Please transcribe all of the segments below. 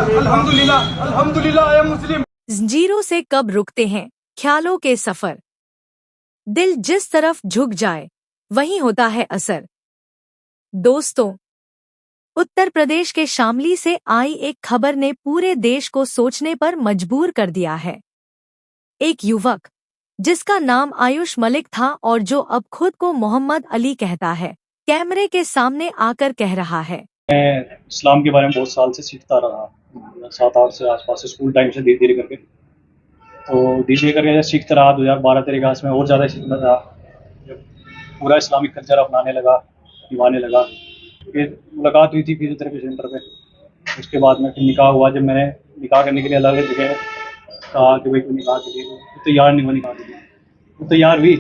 अल्हम्दुलिल्लाह अल्हम्दुलिल्लाह I am मुस्लिम। जंजीरों से कब रुकते हैं ख्यालों के सफर। दिल जिस तरफ झुक जाए वहीं होता है असर। दोस्तों, उत्तर प्रदेश के शामली से आई एक खबर ने पूरे देश को सोचने पर मजबूर कर दिया है। एक युवक जिसका नाम आयुष मलिक था और जो अब खुद को मोहम्मद अली कहता है, कैमरे के सामने आकर कह रहा है, मैं इस्लाम के बारे में बहुत साल से सीखता रहा, 7-8 से आसपास से, स्कूल टाइम से धीरे धीरे करके। तो धीरे धीरे करके जब सीखता रहा 2012-13 के आस में और ज़्यादा सीखना था। जब पूरा इस्लामिक कल्चर अपनाने लगा, निभाने लगा, फिर मुलाकात हुई थी फिजियोथेरेपी सेंटर पे। उसके बाद में फिर निकाह हुआ। जब मैंने निकाह करने के लिए अलग जगह कहा कि भाई तू निकाह के लिए, तो तैयार नहीं हुआ निकाह के लिए। वो तैयार हुई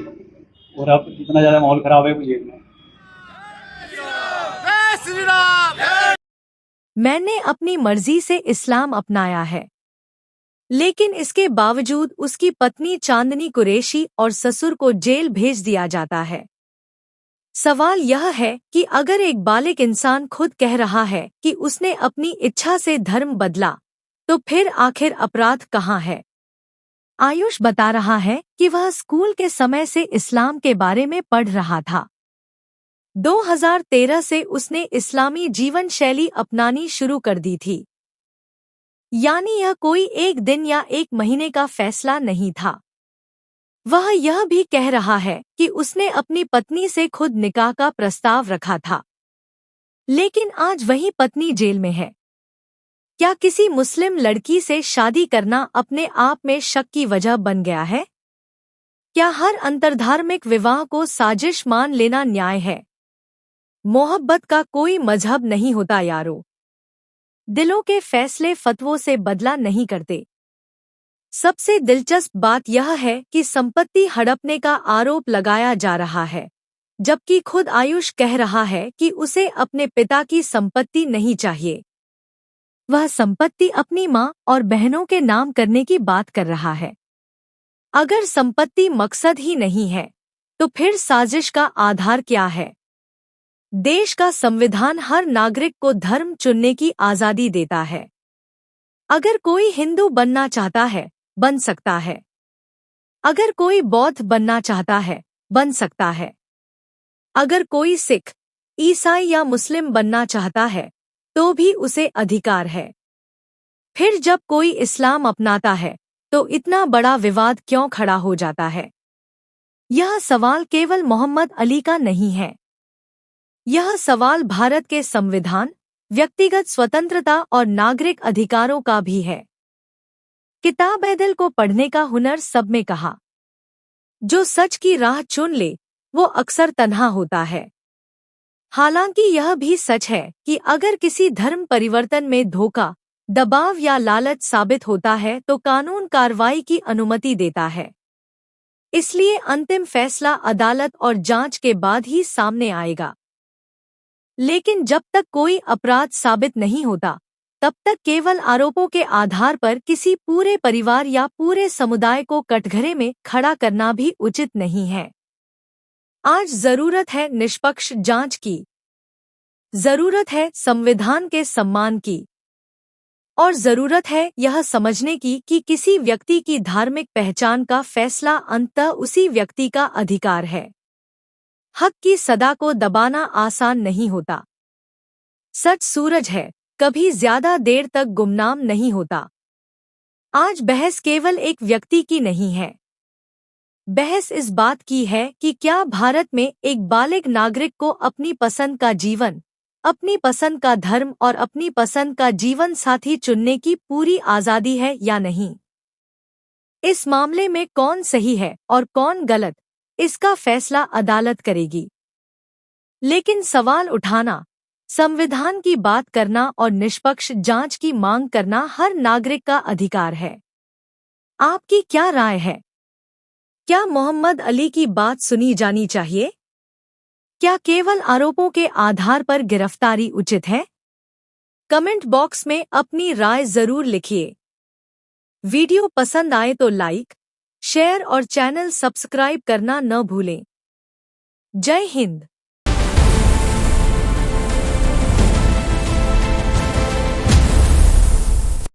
और अब इतना ज़्यादा माहौल ख़राब है मुझे। मैंने अपनी मर्जी से इस्लाम अपनाया है, लेकिन इसके बावजूद उसकी पत्नी चांदनी कुरैशी और ससुर को जेल भेज दिया जाता है। सवाल यह है कि अगर एक बालिग इंसान खुद कह रहा है कि उसने अपनी इच्छा से धर्म बदला, तो फिर आखिर अपराध कहाँ है? आयुष बता रहा है कि वह स्कूल के समय से इस्लाम के बारे में पढ़ रहा था। 2013 से उसने इस्लामी जीवन शैली अपनानी शुरू कर दी थी। यानी यह कोई एक दिन या एक महीने का फैसला नहीं था। वह यह भी कह रहा है कि उसने अपनी पत्नी से खुद निकाह का प्रस्ताव रखा था, लेकिन आज वही पत्नी जेल में है। क्या किसी मुस्लिम लड़की से शादी करना अपने आप में शक की वजह बन गया है? क्या हर अंतर्धार्मिक विवाह को साजिश मान लेना न्याय है? मोहब्बत का कोई मजहब नहीं होता यारो। दिलों के फैसले फतवों से बदला नहीं करते। सबसे दिलचस्प बात यह है कि संपत्ति हड़पने का आरोप लगाया जा रहा है, जबकि खुद आयुष कह रहा है कि उसे अपने पिता की संपत्ति नहीं चाहिए। वह संपत्ति अपनी मां और बहनों के नाम करने की बात कर रहा है। अगर संपत्ति मकसद ही नहीं है, तो फिर साजिश का आधार क्या है? देश का संविधान हर नागरिक को धर्म चुनने की आज़ादी देता है। अगर कोई हिंदू बनना चाहता है, बन सकता है। अगर कोई बौद्ध बनना चाहता है, बन सकता है। अगर कोई सिख, ईसाई या मुस्लिम बनना चाहता है, तो भी उसे अधिकार है। फिर जब कोई इस्लाम अपनाता है, तो इतना बड़ा विवाद क्यों खड़ा हो जाता है? यह सवाल केवल मोहम्मद अली का नहीं है। यह सवाल भारत के संविधान, व्यक्तिगत स्वतंत्रता और नागरिक अधिकारों का भी है। किताब-ए-दिल को पढ़ने का हुनर सब में कहा। जो सच की राह चुन ले, वो अक्सर तन्हा होता है। हालांकि यह भी सच है कि अगर किसी धर्म परिवर्तन में धोखा, दबाव या लालच साबित होता है तो कानून कार्रवाई की अनुमति देता है। इसलिए अंतिम फैसला अदालत और जांच के बाद ही सामने आएगा। लेकिन जब तक कोई अपराध साबित नहीं होता, तब तक केवल आरोपों के आधार पर किसी पूरे परिवार या पूरे समुदाय को कटघरे में खड़ा करना भी उचित नहीं है। आज जरूरत है निष्पक्ष जांच की, जरूरत है संविधान के सम्मान की, और जरूरत है यह समझने की कि किसी व्यक्ति की धार्मिक पहचान का फैसला अंततः उसी व्यक्ति का अधिकार है। हक की सदा को दबाना आसान नहीं होता। सच सूरज है, कभी ज्यादा देर तक गुमनाम नहीं होता। आज बहस केवल एक व्यक्ति की नहीं है। बहस इस बात की है कि क्या भारत में एक बालिग नागरिक को अपनी पसंद का जीवन, अपनी पसंद का धर्म और अपनी पसंद का जीवन साथी चुनने की पूरी आज़ादी है या नहीं। इस मामले में कौन सही है और कौन गलत, इसका फैसला अदालत करेगी। लेकिन सवाल उठाना, संविधान की बात करना और निष्पक्ष जांच की मांग करना हर नागरिक का अधिकार है। आपकी क्या राय है? क्या मोहम्मद अली की बात सुनी जानी चाहिए? क्या केवल आरोपों के आधार पर गिरफ्तारी उचित है? कमेंट बॉक्स में अपनी राय जरूर लिखिए। वीडियो पसंद आए तो लाइक, शेयर और चैनल सब्सक्राइब करना न भूलें। जय हिंद।